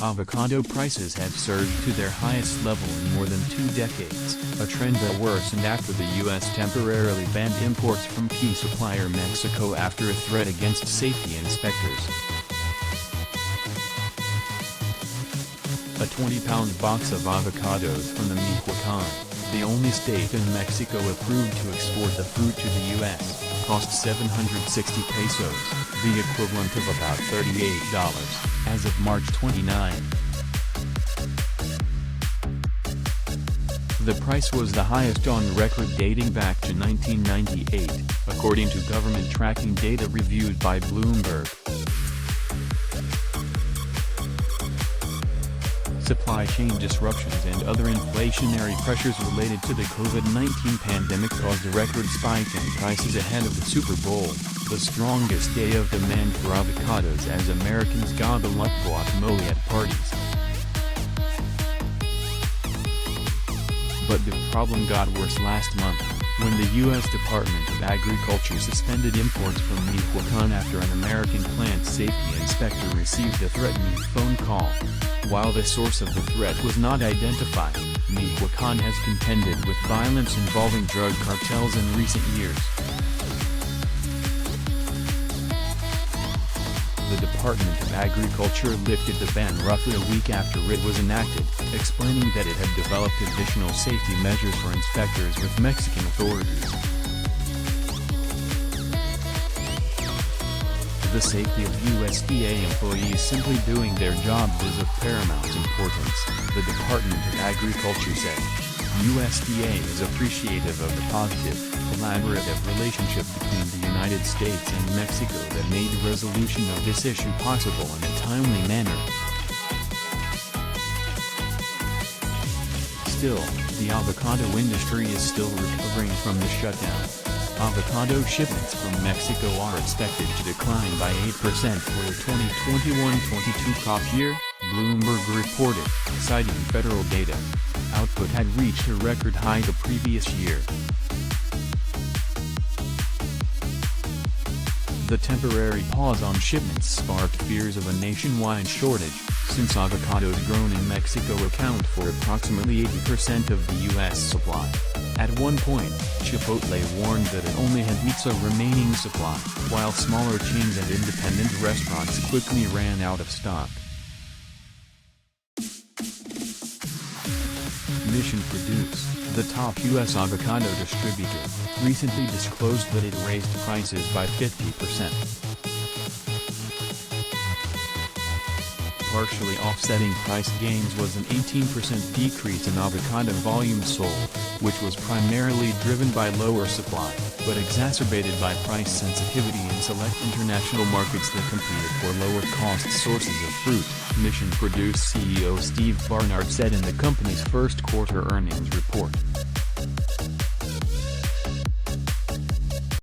Avocado prices have surged to their highest level in more than 2 decades, a trend that worsened after the U.S. temporarily banned imports from key supplier Mexico after a threat against safety inspectors. A 20-pound box of avocados from the Michoacán, the only state in Mexico approved to export the fruit to the U.S., cost 760 pesos, the equivalent of about $38, as of March 29. The price was the highest on record dating back to 1998, according to government tracking data reviewed by Bloomber. Supply chain disruptions and other inflationary pressures related to the COVID-19 pandemic caused a record spike in prices ahead of the Super Bowl, the strongest day of demand for avocados as Americans gobble up guacamole at parties. But the problem got worse last month, when the U.S. Department of Agriculture suspended imports from Michoacán after an American plant safety inspector received a threatening phone call. While the source of the threat was not identified, Michoacán has contended with violence involving drug cartels in recent years. The Department of Agriculture lifted the ban roughly a week after it was enacted, explaining that it had developed additional safety measures for inspectors with Mexican authorities. The safety of USDA employees simply doing their jobs is of paramount importance, the Department of Agriculture said. USDA is appreciative of the positive, collaborative relationship between the United States and Mexico that made resolution of this issue possible in a timely manner. Still, the avocado industry is still recovering from the shutdown. Avocado shipments from Mexico are expected to decline by 8% for the 2021-22 crop year, Bloomberg reported, citing federal data. Output had reached a record high the previous year. The temporary pause on shipments sparked fears of a nationwide shortage, since avocados grown in Mexico account for approximately 80% of the U.S. supply. At one point, Chipotle warned that it only had weeks of remaining supply, while smaller chains and independent restaurants quickly ran out of stock. Mission Produce, the top U.S. avocado distributor, recently disclosed that it raised prices by 50%. Partially offsetting price gains was an 18% decrease in avocado volume sold, which was primarily driven by lower supply, but exacerbated by price sensitivity in select international markets that competed for lower-cost sources of fruit, Mission Produce CEO Steve Barnard said in the company's first quarter earnings report.